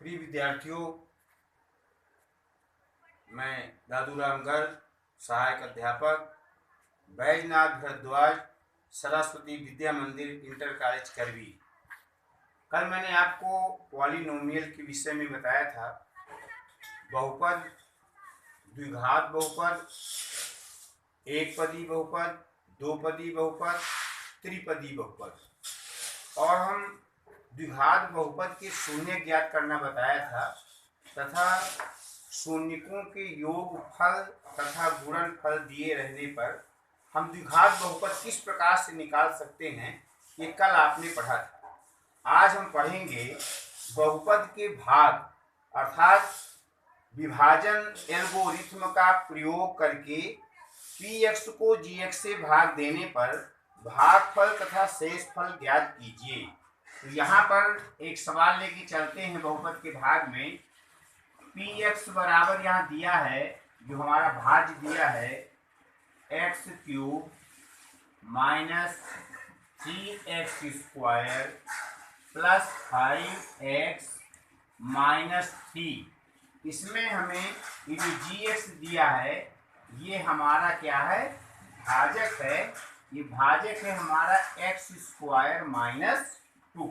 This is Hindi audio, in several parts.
प्रिय विद्यार्थियों, मैं दादूराम गर्ग, सहायक अध्यापक, बैजनाथ भारद्वाज, सरस्वती विद्या मंदिर, इंटर कॉलेज करवी। कल मैंने आपको पॉलिनोमियल के विषय में बताया था। बहुपद, द्विघात बहुपद, एक पदी बहुपद, दो पदी बहुपद, त्रिपदी बहुपद, और हम द्विघात बहुपद के शून्य ज्ञात करना बताया था तथा शून्यकों के योग फल तथा गुणनफल दिए रहने पर हम द्विघात बहुपद किस प्रकार से निकाल सकते हैं, ये कल आपने पढ़ा था। आज हम पढ़ेंगे बहुपद के भाग अर्थात विभाजन एल्गोरिथ्म का प्रयोग करके px को gx से भाग देने पर भागफल तथा शेषफल ज्ञात कीजिए। तो यहाँ पर एक सवाल लेके चलते हैं। बहुपद के भाग में px बराबर यहाँ दिया है, जो हमारा भाज्य दिया है x cube minus 3x² plus 5x minus 3। इसमें हमें ये जो gx दिया है ये हमारा क्या है, भाजक है। ये भाजक है हमारा x² माइनस 2।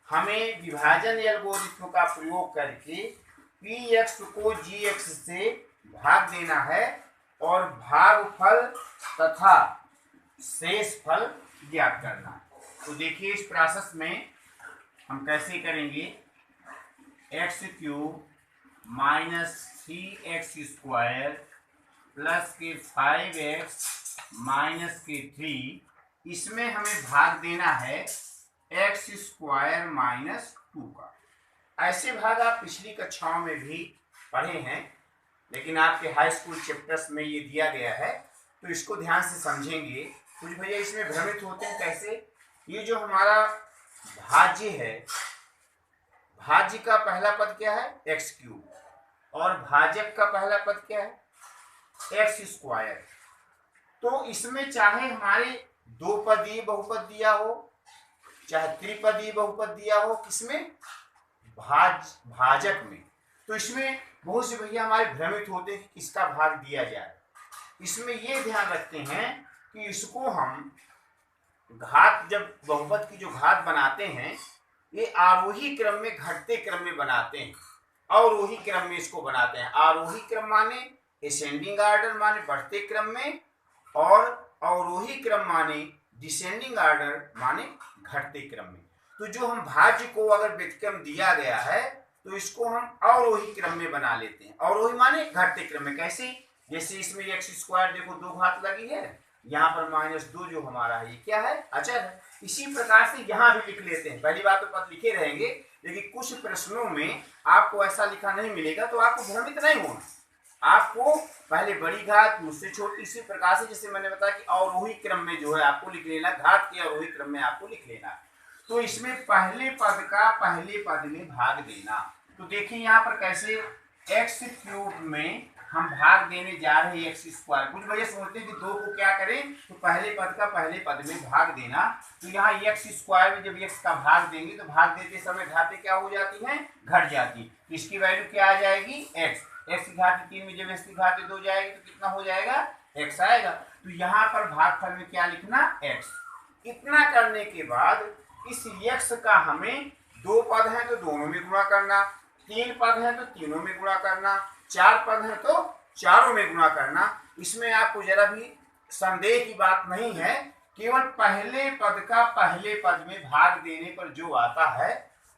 हमें विभाजन एल्गोरिथ्म का प्रयोग करके px को gx से भाग देना है और भागफल तथा शेषफल ज्ञात करना है। तो देखिए इस प्रोसेस में हम कैसे करेंगे। X cube minus 3x² plus के 5x माइनस के 3, इसमें हमें भाग देना है x² माइनस 2 का। ऐसे भाग आप पिछली कक्षाओं में भी पढ़े हैं, लेकिन आपके हाई स्कूल चैप्टर्स में ये दिया गया है, तो इसको ध्यान से समझेंगे। कुछ भैया इसमें भ्रमित होते हैं कैसे। ये जो हमारा भाज्य है, भाज्य का पहला पद क्या है, x³ और भाजक का पहला पद क्या है, x²। तो इसमें चाहे हमारे दो पदी बहुपद दिया हो, चाहे त्रिपदी बहुपद दिया हो, किसमें, भाजक में, तो इसमें बहुत से भैया हमारे भ्रमित होते हैं कि किसका भाग दिया जाए। इसमें ये ध्यान रखते हैं कि इसको हम घात, जब बहुपद की जो घात बनाते हैं ये आरोही क्रम में, घटते क्रम में बनाते हैं, अवरोही क्रम में इसको बनाते हैं। आरोही क्रम माने असेंडिंग ऑर्डर माने बढ़ते क्रम में, और अवरोही क्रम माने डिसेंडिंग ऑर्डर माने घटते क्रम में। तो जो हम भाज्य को अगर व्यतिक्रम दिया गया है तो इसको हम अवरोही क्रम में बना लेते हैं। अवरोही माने घटते क्रम में। कैसे, जैसे इसमें x² देखो दो घात लगी है, यहाँ पर -2 जो हमारा है ये क्या है, अचर है। इसी प्रकार से यहाँ भी लिख लेते हैं। पहली बात तो पद लिखे रहेंगे, लेकिन कुछ प्रश्नों में आपको ऐसा लिखा नहीं मिलेगा, तो आपको भ्रमित नहीं होना। आपको पहले बड़ी घात उससे छोटी, इसी प्रकार से जैसे मैंने बताया कि अवरोही क्रम में जो है आपको लिख लेना, घात के अवरोही क्रम में आपको लिख लेना। तो इसमें पहले पद का पहले पद में भाग देना। तो देखिए यहाँ पर कैसे x³ में हम भाग देने जा रहे हैं x²। कुछ वजह सोचते हैं कि दो को क्या करें, तो पहले पद का पहले पद में भाग देना। तो यहाँ x² में जब x का भाग देंगे तो भाग देते समय घातें क्या हो जाती हैं, घट जाती। इसकी वैल्यू क्या आ जाएगी, x की घात 3 में जब x की घात 2 जाएगी तो कितना हो जाएगा, x आएगा। तो यहाँ पर भागफल में क्या लिखना, x। इतना करने के बाद इस x का हमें दो पद हैं तो दोनों में गुणा करना, तीन पद हैं तो तीनों में गुणा करना, चार पद हैं तो चारों में गुणा करना। इसमें आपको जरा भी संदेह की बात नहीं है। केवल पहले पद का पहले पद में भाग देने पर जो आता है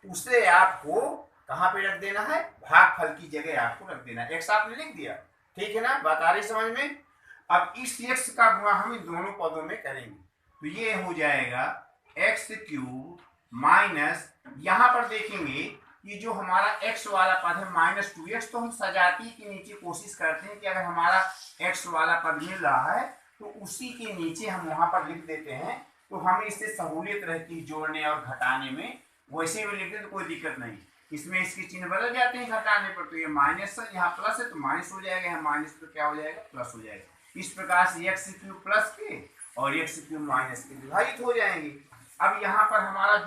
उसे आपको कहाँ पे रख देना है, भागफल की जगह आपको रख देना। x आपने लिख दिया, ठीक है ना, बात आ रही समझ में। अब इस x का गुणा हम इन दोनों पदों में करेंगे, तो ये हो जाएगा x³ माइनस, यहाँ पर देखेंगे कि जो हमारा x वाला पद है -2x, तो हम सजाती के नीचे कोशिश करते हैं कि अगर हमारा x वाला पद मिल रहा है तो उसी के नीचे हम वहां पर लिख देते हैं, तो हमें इससे सहूलियत रहती है जोड़ने और घटाने में। वैसे भी लिखते तो कोई दिक्कत नहीं, इसमें इसके चिन्ह बदल जाते हैं घटाने पर। तो ये माइनस है, यहाँ प्लस है तो माइनस हो जाएगा, यहाँ माइनस तो क्या हो जाएगा, प्लस हो जाएगा। इस प्रकार से x³ प्लस के और x³ माइनस के विभाजित हो जाएंगे। अब यहाँ पर हमारा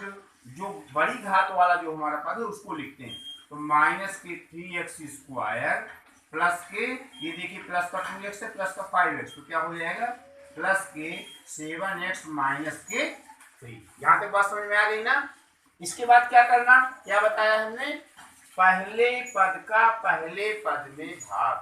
जो बड़ी घात वाला जो हमारा पद है उसको लिखते हैं। तो माइनस के 3x² प्लस के, ये देखिए प्लस का 2x है, प्लस का 5x, तो क्या हो जाएगा प्लस के 7x माइनस के 3। यहाँ तक बात समझ में आ गई ना। इसके बाद क्या करना, क्या बताया हमने, पहले पद का पहले पद में भाग।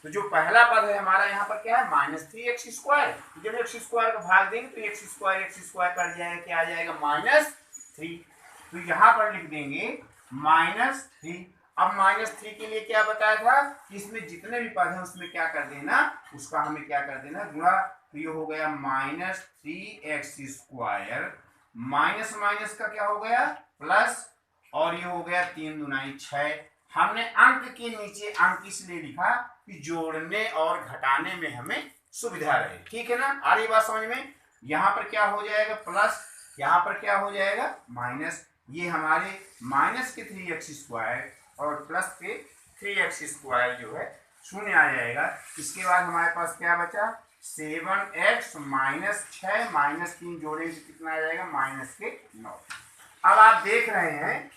तो जो पहला पद है हमारा यहाँ पर क्या है, -3x²। जब x² का भाग देंगे तो x² कट जाएगा, क्या आ जाएगा -3। तो यहाँ पर लिख देंगे -3। अब -3 के लिए क्या बताया था कि इसमें जितने भी पद हैं उसमें क्या कर देना, उसका हमें क्या कर देना, गुणा। तो ये हो गया -3x², माइनस माइनस का क्या हो गया प्लस, और ये हो गया 3 दूनी 6। हमने अंक के नीचे अंक इसलिए लिखा कि जोड़ने और घटाने में हमें सुविधा रहे, ठीक है ना। आ रही बात समझ में। यहाँ पर क्या हो जाएगा प्लस, यहाँ पर क्या हो जाएगा माइनस। ये हमारे माइनस के 3x² और प्लस के 3x² जो है शून्य आ जाएगा। इसके बाद हमारे पास क्या बचा, 7x माइनस 6 माइनस 3 जोड़ेंगे तो कितना आ जाएगा -9। अब आप देख रहे हैं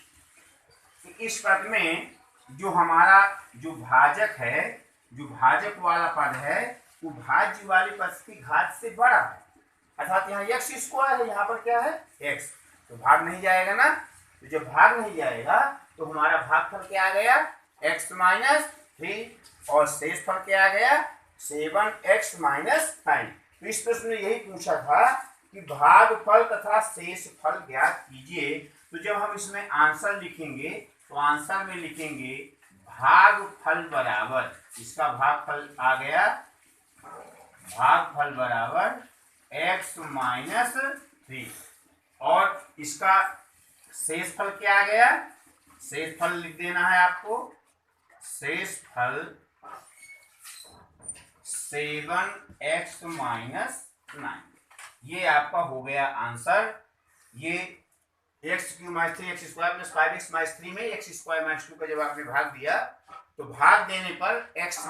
कि इस पद में जो हमारा जो भाजक है, जो भाजक वाला पद है, वो भाज्य वाले पद की घात से बड़ा है, अर्थात यहाँ x² है, यहाँ पर क्या है x, तो भाग नहीं जाएगा ना। तो जब भाग नहीं जाएगा तो हमारा भागफल क्या आ गया x माइनस 3, और शेष फल क्या आ गया 7x माइनस 5। तो इस प्रश्न में यही पूछा था कि भागफल तथा शेष फल ज्ञात कीजिए। तो जब हम इसमें आंसर लिखेंगे तो आंसर में लिखेंगे भागफल बराबर, इसका भागफल आ गया, भागफल बराबर x माइनस 3, और इसका शेष फल क्या आ गया, शेष फल लिख देना है आपको, शेष फल 7x माइनस 9। ये आपका हो गया आंसर। ये x³ - 3x² + 5x - 3 में x² - 2 का जब आपने भाग दिया तो भाग देने पर x -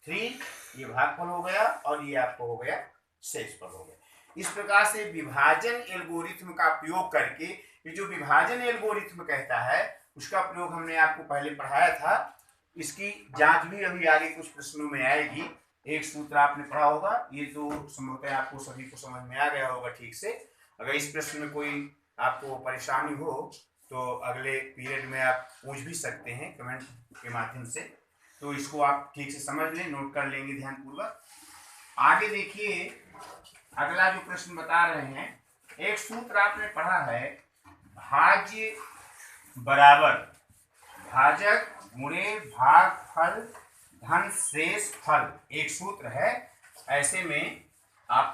3 ये भागफल हो गया, और ये आपको हो गया शेषफल हो गया। इस प्रकार से विभाजन एल्गोरिथ्म का प्रयोग करके, ये जो विभाजन एल्गोरिथ्म कहता है उसका प्रयोग हमने आपको पहले पढ़ाया था। इसकी जांच भी अभी आगे कुछ प्रश्नों में आएगी। एक सूत्र आपने पढ़ा होगा, ये तो संभवतः आपको सभी को समझ में आ गया होगा ठीक से। अगर इस प्रश्न में कोई आपको परेशानी हो तो अगले पीरियड में आप पूछ भी सकते हैं कमेंट के माध्यम से। तो इसको आप ठीक से समझ लें, नोट कर लेंगे ध्यानपूर्वक। आगे देखिए अगला जो प्रश्न बता रहे हैं, एक सूत्र आपने पढ़ा है, भाज्य बराबर भाजक गुणे भागफल धन शेष फल, एक सूत्र है। ऐसे में आप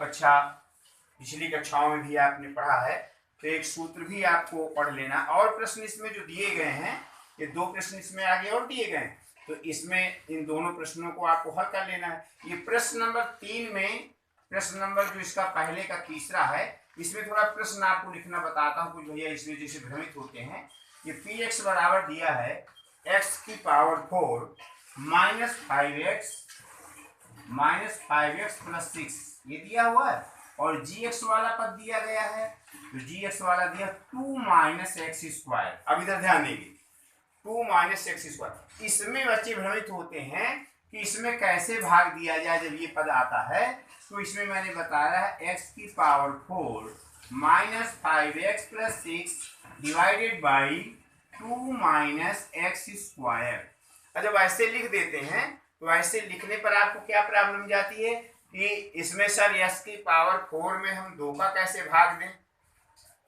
पिछली कक्षाओं में भी आपने पढ़ा है, तो एक सूत्र भी आपको पढ़ लेना। और प्रश्न इसमें जो दिए गए हैं, ये 2 प्रश्न इसमें आगे और दिए गए हैं, तो इसमें इन दोनों प्रश्नों को आपको हल कर लेना है। ये प्रश्न नंबर 3 में, प्रश्न नंबर जो इसका पहले का तीसरा है, इसमें थोड़ा प्रश्न आपको लिखना बताता हूँ, कुछ भैया इस वजह से भ्रमित होते हैं। ये px बराबर दिया है x⁴ -5x + 6, ये दिया हुआ है, और gx वाला पद दिया गया है, तो gx वाला दिया 2 - x²। अब इधर ध्यान देंगे, 2 - x²। इसमें बच्चे भ्रमित होते हैं कि इसमें कैसे भाग दिया जाए जब ये पद आता है। तो इसमें मैंने बताया है x⁴ -5x + 6 divided by 2 - x²। जब ऐसे लिख देते हैं तो ऐसे लिखने पर आपको क्या प्रॉब्लम जाती है कि इसमें सर x⁴ में हम 2 का कैसे भाग दें।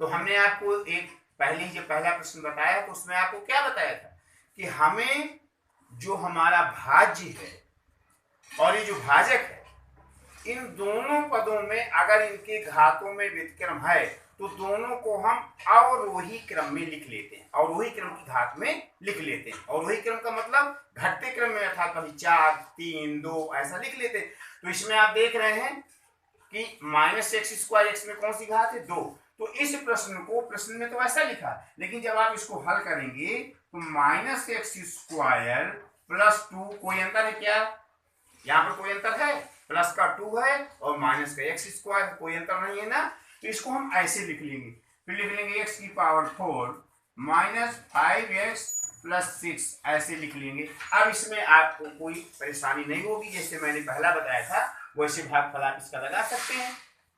तो हमने आपको एक पहला प्रश्न बताया, तो उसमें आपको क्या बताया था कि हमें जो हमारा भाज्य है और ये जो भाजक है, इन दोनों पदों में अगर इनके घातों में व्युत्क्रम है तो दोनों को हम अवरोही क्रम में लिख लेते हैं, अवरोही क्रम की घात में लिख लेते हैं। अवरोही क्रम का मतलब घटते क्रम में, अर्थात कभी 4, 3, 2 ऐसा लिख लेते हैं। तो इसमें आप देख रहे हैं कि -x², x में कौन सी घात है 2। तो इस प्रश्न को, प्रश्न में तो ऐसा लिखा, लेकिन जब आप इसको हल करेंगे तो -x² + 2, कोई अंतर है क्या, यहाँ पर कोई अंतर है, प्लस का 2 है और माइनस का x², कोई अंतर नहीं है ना। तो इसको हम ऐसे लिख लेंगे, फिर लिख लेंगे x⁴ -5x+6 ऐसे लिख लेंगे। अब इसमें आपको कोई परेशानी नहीं होगी, जैसे मैंने पहला बताया था वैसे भागफल आप इसका लगा सकते हैं,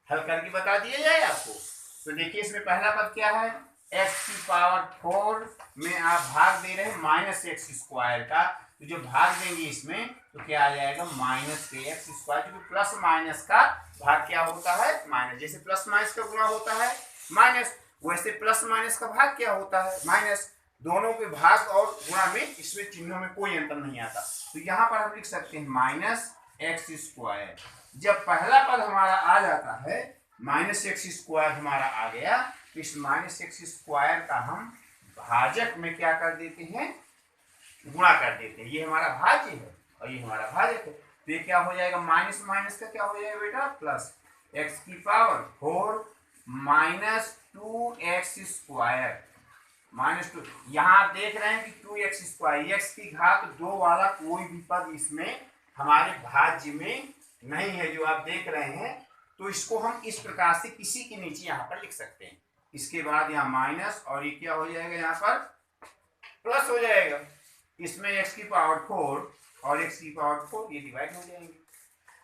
हल करके बता दिया जाए आपको। तो देखिए इसमें पहला पद क्या है, x⁴ में आप भाग दे रहे हैं -x² का, तो जो भाग देंगे इसमें तो क्या आ जाएगा -kx², क्योंकि प्लस माइनस का भाग क्या होता है माइनस, जैसे प्लस माइनस का गुणा होता है माइनस, वैसे प्लस माइनस का भाग क्या होता है माइनस। दोनों के भाग और गुणा में इसमें चिन्हों में कोई अंतर नहीं आता। तो यहाँ पर हम लिख सकते हैं -x²। जब पहला पद हमारा आ जाता है -x² हमारा आ गया, तो इस -x² का हम भाजक में क्या कर देते हैं, गुणा कर देते हैं। ये हमारा भाज्य है और ये हमारा भाजक है, तो ये क्या हो जाएगा माइनस माइनस का क्या हो जाएगा बेटा प्लस, x⁴ -2x²। -2 यहाँ आप देख रहे हैं कि 2x², x की घात 2 वाला कोई भी पद इसमें हमारे भाज्य में नहीं है जो आप देख रहे हैं। तो इसको हम इस प्रकार से किसी के नीचे यहाँ पर लिख सकते हैं। इसके बाद यहाँ माइनस और ये क्या हो जाएगा यहाँ पर प्लस हो जाएगा। इसमें x⁴ और x⁴ ये डिवाइड हो जाएंगे।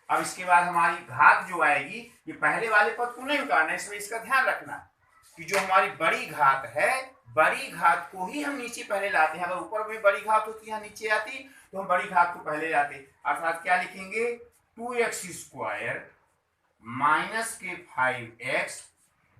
अब इसके बाद हमारी घात जो आएगी, ये पहले वाले पद को नहीं उतारना, इसमें इसका ध्यान रखना कि जो हमारी बड़ी घात है, बड़ी घात को ही हम नीचे पहले लाते हैं। अगर ऊपर में बड़ी घात होती है नीचे आती तो हम बड़ी घात को पहले लाते, अर्थात क्या लिखेंगे 2x² -k5x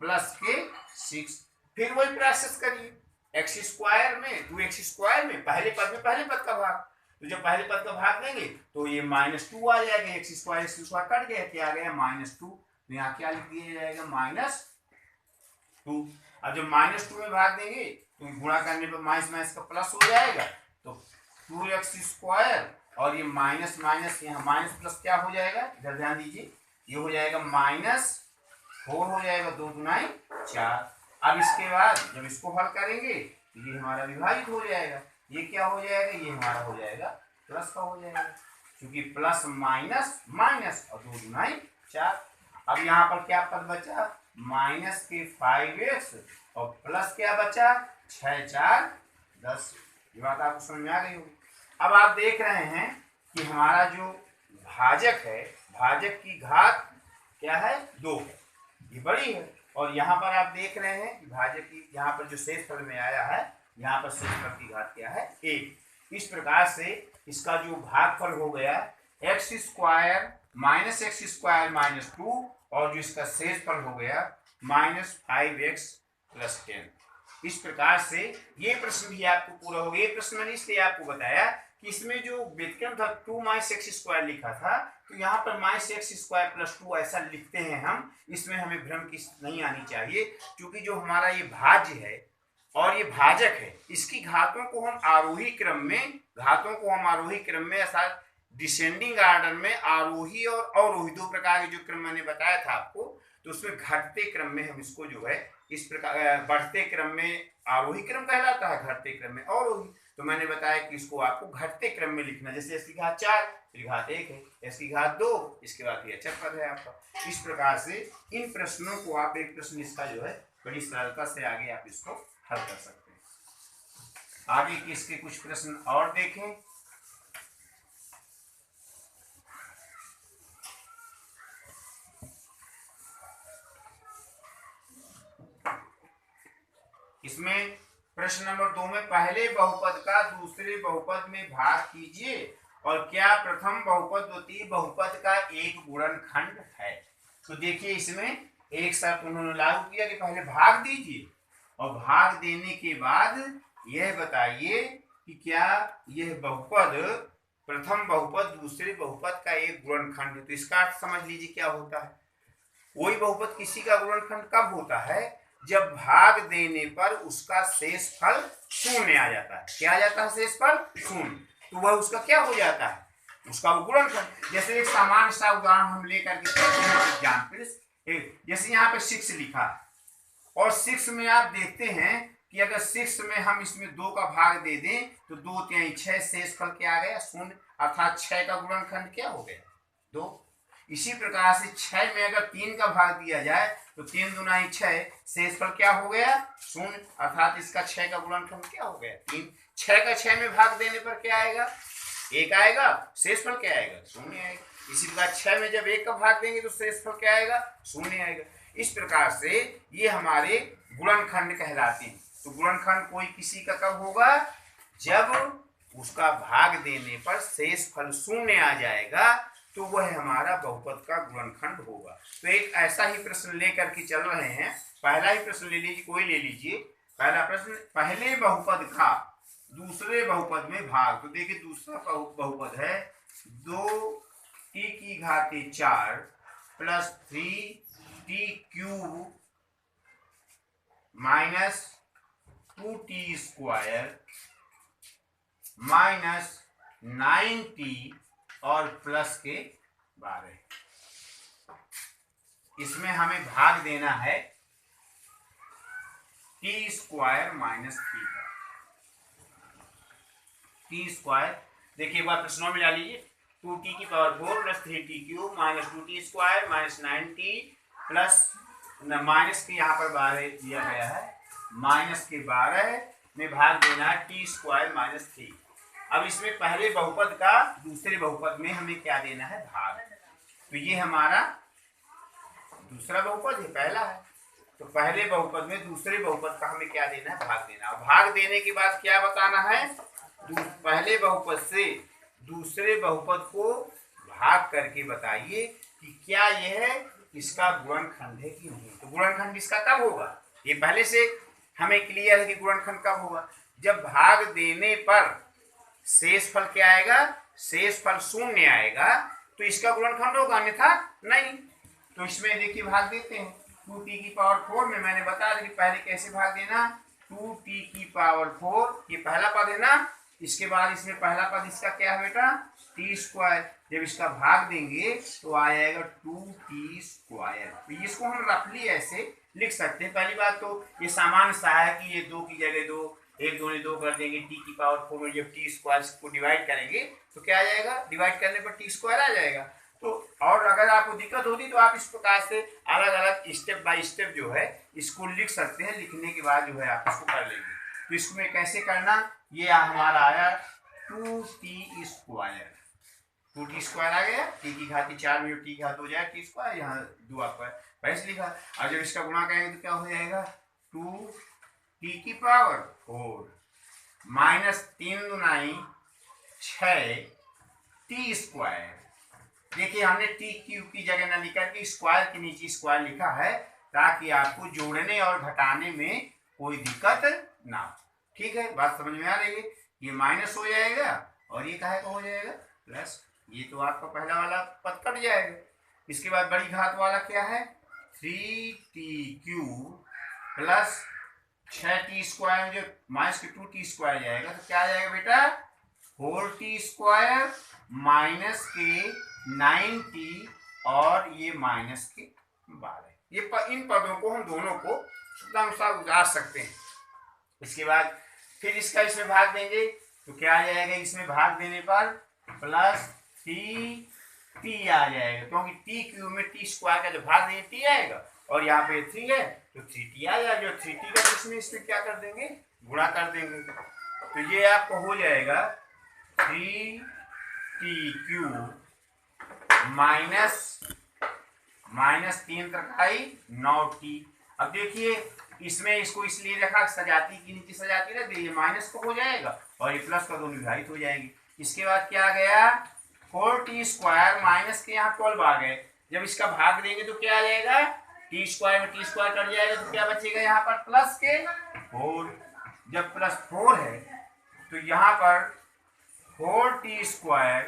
+k6। फिर वही प्रोसेस करिए, x² में 2x² में पहले पद का भाग, तो जब पहले पद का भाग देंगे तो ये -2 आ जाएगा, x² कट गया, क्या आ गया -2, तो यहाँ क्या लिख दिया जाएगा -2। अब जब -2 में भाग देंगे तो गुणा करने पर माइनस माइनस का प्लस हो जाएगा, तो 2x² और ये माइनस माइनस यहाँ माइनस प्लस क्या हो जाएगा, इधर ध्यान दीजिए, ये हो जाएगा -4 हो जाएगा, 2 दूना 4। अब इसके बाद जब इसको हल करेंगे तो ये हमारा विभाजित हो जाएगा, ये क्या हो जाएगा, ये हमारा हो जाएगा प्लस का हो जाएगा, क्योंकि प्लस माइनस माइनस और 2 दूना 4। अब यहाँ पर क्या पद बचा -k5x और प्लस क्या बचा 6 4 10। ये बात आपको समझ में आ गई होगी। अब आप देख रहे हैं कि हमारा जो भाजक है, भाजक की घात क्या है 2 है, ये बड़ी है, और यहाँ पर आप देख रहे हैं कि भाजक की यहाँ पर जो शेषफल में आया है, यहाँ पर शेषफल की घात क्या है 1। इस प्रकार से इसका जो भागफल हो गया x² -x² -2 और जो इसका शेषफल हो गया -5x + 10। इस प्रकार से ये प्रश्न भी आपको पूरा हो गया। ये प्रश्न मैंने इसलिए आपको बताया कि इसमें जो व्युत्क्रम था 2 x² लिखा था, तो यहाँ पर -x² + 2 ऐसा लिखते हैं हम, इसमें हमें भ्रम की नहीं आनी चाहिए, क्योंकि जो हमारा ये भाज्य है और ये भाजक है, इसकी घातों को हम आरोही क्रम में अर्थात डिसेंडिंग आर्डर में आरोही और अवरोही 2 प्रकार के जो क्रम मैंने बताया था आपको, तो उसमें घटते क्रम में हम इसको जो है इस प्रकार, बढ़ते क्रम में आरोही क्रम कहलाता है, घटते क्रम में अवरोही। तो मैंने बताया कि इसको आपको घटते क्रम में लिखना, जैसे x की घात 4, फिर घात 1 है, x की घात 2, इसके बाद ये अचर पद है आपका। इस प्रकार से इन प्रश्नों को आप एक प्रश्न इसका जो है बड़ी सरलता से आगे आप इसको हल कर सकते हैं। आगे के इसके कुछ प्रश्न और देखें। इसमें प्रश्न नंबर 2 में पहले बहुपद का दूसरे बहुपद में भाग कीजिए और क्या प्रथम बहुपद द्वितीय बहुपद का एक गुणनखंड है। तो देखिए इसमें एक शर्त उन्होंने लागू किया कि पहले भाग दीजिए और भाग देने के बाद यह बताइए कि क्या यह बहुपद प्रथम बहुपद दूसरे बहुपद का एक गुणनखंड है। तो इसका अर्थ समझ लीजिए क्या होता है। कोई बहुपद किसी का गुणनखंड कब होता है, जब भाग देने पर उसका शेषफल 0 आ जाता है। क्या आ जाता है शेषफल 0, तो वह उसका क्या हो जाता है, उसका गुणनखंड। जैसे एक सामान्य सा उदाहरण हम लेकर के चलते हैं एग्जाम्पल, जैसे यहाँ पे 6 लिखा है और 6 में आप देखते हैं कि अगर 6 में हम इसमें 2 का भाग दे दें तो 2 3 6 शेषफल क्या आ गया 0, अर्थात 6 का गुणनखंड क्या हो गया 2। इसी प्रकार से 6 में अगर 3 का भाग दिया जाए तो 3 दूना 6, शेषफल क्या हो गया? 0, अर्थात इसका 6 का गुणनखंड क्या हो गया? 3। 6 का 6 में भाग देने पर क्या आएगा? 1 आएगा, शेषफल क्या आएगा? 0 आएगा। इसी प्रकार 6 में जब 1 का भाग देंगे तो शेषफल क्या आएगा? 0 आएगा। इस प्रकार से ये हमारे गुणनखंड कहलाते हैं। तो गुणनखंड कोई किसी का कब होगा? जब उसका भाग देने पर शेषफल 0 आ जाएगा तो वह हमारा बहुपद का गुणनखंड होगा। तो एक ऐसा ही प्रश्न लेकर के चल रहे हैं। पहला ही प्रश्न ले लीजिए, कोई ले लीजिए। पहला प्रश्न, पहले बहुपद का दूसरे बहुपद में भाग। तो देखिए दूसरा बहुपद है 2t⁴ plus 3t³ minus 2t² minus 9t और प्लस के 12। इसमें हमें भाग देना है t² माइनस 3 का। t², देखिए एक बार प्रश्नों में ला लीजिए। 2t⁴ plus 3t³ minus 2t² minus 9t plus minus के यहाँ पर 12 दिया गया है, माइनस के 12 में भाग देना है t² माइनस 3। अब इसमें पहले बहुपद का दूसरे बहुपद में हमें क्या देना है? भाग। तो ये हमारा दूसरा बहुपद है, पहला है। तो पहले बहुपद में दूसरे बहुपद का हमें क्या देना है? भाग देना। और भाग देने के बाद क्या बताना है? पहले बहुपद से दूसरे बहुपद को भाग करके बताइए कि क्या यह इसका गुणनखंड है कि नहीं। तो गुणनखंड इसका कब होगा? ये पहले से हमें क्लियर है कि गुणनखंड कब होगा? जब भाग देने पर शेषफल क्या आएगा? शेषफल 0 आएगा तो इसका गुणनखंड होगा, अन्यथा नहीं। तो इसमें देखिए भाग देते हैं। 2t⁴ में मैंने बता दिया पहले कैसे भाग देना। 2t⁴ ये पहला पद है ना, इसके बाद इसमें पहला पद इसका क्या है बेटा? t²। जब इसका भाग देंगे तो आ जाएगा 2t²। तो इसको हम रफली ऐसे लिख सकते हैं। पहली बात तो ये सामान्य सा है कि ये 2 की जगह 2, 1 2 2 कर देंगे। t⁴ में जब t² को डिवाइड करेंगे तो क्या आ जाएगा? डिवाइड करने पर t² आ जाएगा। तो और अगर आपको दिक्कत होती तो आप इस प्रकार से अलग अलग स्टेप बाय स्टेप जो है इसको लिख सकते हैं। लिखने के बाद जो है आप इसको कर लेंगे। तो इसमें कैसे करना? ये हमारा आया 2t²। 2t² आ गया, t⁴ में t घात हो जाए t², यहाँ 2 आपका वैसे लिखा। और जब इसका गुणा करेंगे तो क्या हो जाएगा? 2t⁴ माइनस 3 दूना 6 t²। देखिए हमने t³ की जगह न लिखा कि स्क्वायर के नीचे स्क्वायर लिखा है ताकि आपको जोड़ने और घटाने में कोई दिक्कत ना हो। ठीक है, बात समझ में आ रही है? ये माइनस हो जाएगा और ये काहे का हो जाएगा? प्लस। ये तो आपका पहला वाला पद कट जाएगा। इसके बाद बड़ी घात वाला क्या है? 3t³ प्लस 6t² में जो माइनस के 2t² जाएगा तो क्या आ जाएगा बेटा? 4t² माइनस के 9t और ये माइनस के 12। ये इन पदों को हम दोनों को शुद्धानुसार उतार सकते हैं। इसके बाद फिर इसका इसमें भाग देंगे तो क्या आ जाएगा? इसमें भाग देने पर प्लस t आ जाएगा, क्योंकि t³ में t² का जो भाग देंगे t आएगा और यहाँ पे 3 है तो 3t आ जाएगा। जो 3t का इसमें क्या कर देंगे? गुणा कर देंगे। तो ये आपको हो जाएगा 3t³ माइनस 3 9t। अब देखिए इसमें इसको इसलिए रखा सजाती की नीचे सजाती रहती है, ये माइनस को हो जाएगा और ये प्लस का दोनों विभाजित हो जाएंगे। इसके बाद क्या आ गया? 4t² माइनस के यहाँ 12 आ गए। जब इसका भाग देंगे तो क्या आ जाएगा? t² में t² कट जाएगा तो क्या बचेगा यहाँ पर? प्लस के 4। जब प्लस 4 है तो यहाँ पर 4t²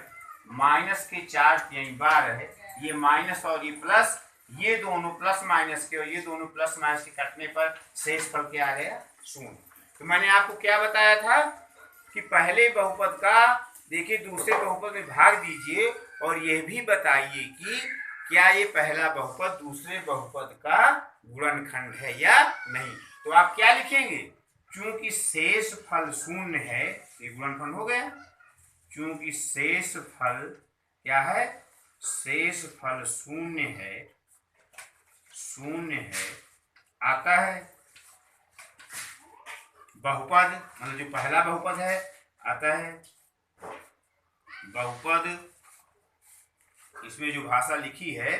माइनस के 4 यानी 12 है। ये माइनस और ये प्लस, ये दोनों प्लस माइनस के और ये दोनों प्लस माइनस के कटने पर शेषफल क्या आ गया? 0। तो मैंने आपको क्या बताया था कि पहले बहुपद का देखिए दूसरे बहुपद में भाग दीजिए और यह भी बताइए कि क्या ये पहला बहुपद दूसरे बहुपद का गुणनखंड है या नहीं। तो आप क्या लिखेंगे? चूंकि शेषफल 0 है, ये गुणनखंड हो गया। चूंकि शेषफल क्या है? शेषफल शून्य है आता है बहुपद, मतलब जो पहला बहुपद है आता है बहुपद। इसमें जो भाषा लिखी है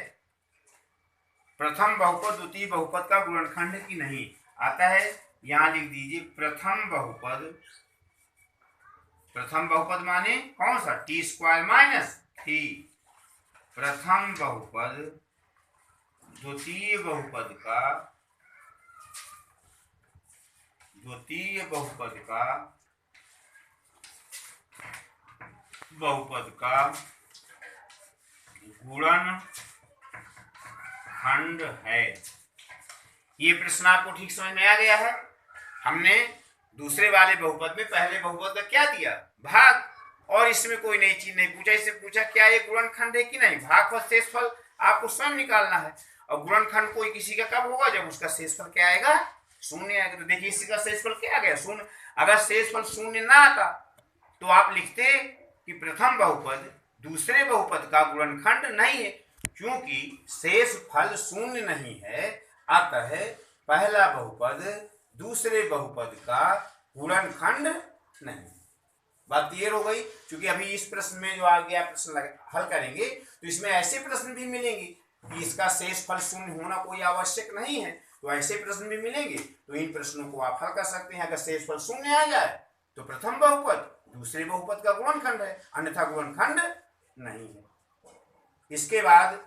प्रथम बहुपद द्वितीय बहुपद का गुणनखंड की नहीं आता है, यहां लिख दीजिए प्रथम बहुपद माने कौन सा, टी स्क्वायर माइनस थ्री। प्रथम बहुपद द्वितीय बहुपद का गुणनखंड है। ये प्रश्न आपको ठीक समझ में आ गया है। हमने दूसरे वाले बहुपद में पहले बहुपद का क्या दिया, भाग, और इसमें कोई नई चीज नहीं पूछा। इससे पूछा क्या ये गुणनखंड है कि नहीं, भागफल शेषफल आपको स्वयं निकालना है। और गुणनखंड कोई किसी का कब होगा, जब उसका शेषफल क्या आएगा, शून्य आएगा। तो देखिए इसका शेषफल क्या आ गया, शून्य। अगर शेषफल शून्य ना आता तो आप लिखते कि प्रथम बहुपद दूसरे बहुपद का गुणनखंड नहीं है, क्योंकि शेषफल शून्य नहीं है, अतः पहला बहुपद दूसरे बहुपद का गुणनखंड नहीं। बात क्लियर हो गई। क्योंकि अभी इस प्रश्न में जो आ गया प्रश्न हल करेंगे तो इसमें ऐसे प्रश्न भी मिलेंगे कि इसका शेषफल शून्य होना कोई आवश्यक नहीं है, तो ऐसे प्रश्न भी मिलेंगे। तो इन प्रश्नों को आप हल कर सकते हैं। अगर शेषफल शून्य आ जाए तो प्रथम बहुपद दूसरे बहुपद का गुणनखंड है, अन्यथा गुणनखंड नहीं है। इसके बाद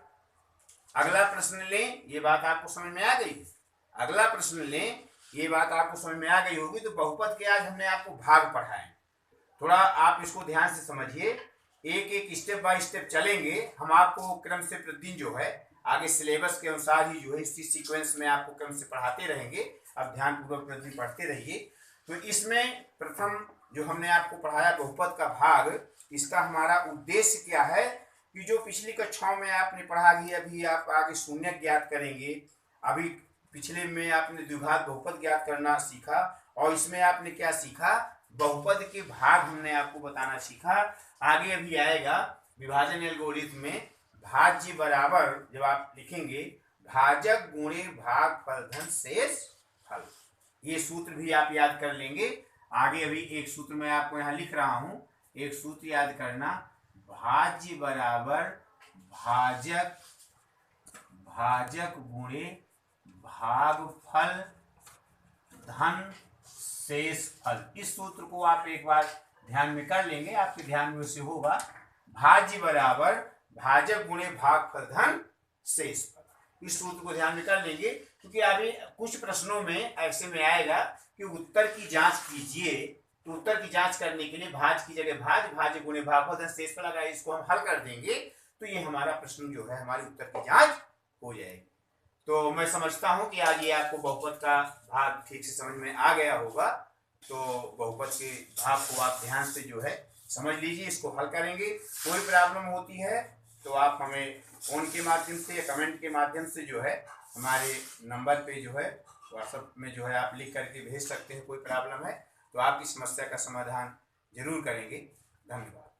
अगला प्रश्न लें, ये बात आपको समझ में आ गई। अगला प्रश्न लें, ये बात आपको समझ में आ गई होगी। तो बहुपद के आज हमने आपको भाग पढ़ाए, थोड़ा आप इसको ध्यान से समझिए। एक एक स्टेप बाय स्टेप चलेंगे हम। आपको क्रम से प्रतिदिन जो है आगे सिलेबस के अनुसार ही जो है इसी सीक्वेंस में आपको क्रम से पढ़ाते रहेंगे। अब ध्यानपूर्वक प्रतिदिन पढ़ते रहिए। तो इसमें प्रथम जो हमने आपको पढ़ाया बहुपद का भाग, इसका हमारा उद्देश्य क्या है कि जो पिछली कक्षाओं में आपने पढ़ा कि अभी आप आगे शून्य ज्ञात करेंगे। अभी पिछले में आपने द्विघात बहुपद ज्ञात करना सीखा, और इसमें आपने क्या सीखा, बहुपद के भाग हमने आपको बताना सीखा। आगे अभी आएगा विभाजन एल्गोरिथम में भाज्य बराबर, जब आप लिखेंगे भाजक गुणे भागफल धन शेष फल, ये सूत्र भी आप याद कर लेंगे। आगे अभी एक सूत्र मैं आपको यहाँ लिख रहा हूँ, एक सूत्र याद करना, भाज्य बराबर भाजक गुणे भागफल धन शेष फल। इस सूत्र को आप एक बार ध्यान में कर लेंगे, आपके ध्यान में से होगा। भाज्य बराबर भाजक गुणे भागफल धन शेष फल, इस सूत्र को ध्यान में कर लेंगे। क्योंकि अभी कुछ प्रश्नों में ऐसे में आएगा कि उत्तर की जांच कीजिए, तो उत्तर की जांच करने के लिए भाज की जगह भाज्य गुणे भागफल धन शेष फल, अगर इसको हम हल कर देंगे तो ये हमारा प्रश्न जो है हमारी उत्तर की जांच हो जाएगी। तो मैं समझता हूं कि आज ये आपको बहुपद का भाग ठीक से समझ में आ गया होगा। तो बहुपद के भाग को आप ध्यान से जो है समझ लीजिए, इसको हल करेंगे। कोई प्रॉब्लम होती है तो आप हमें फोन के माध्यम से या कमेंट के माध्यम से जो है हमारे नंबर पे जो है व्हाट्सएप में जो है आप लिख करके भेज सकते हैं। कोई प्रॉब्लम है तो आपकी समस्या का समाधान जरूर करेंगे। धन्यवाद।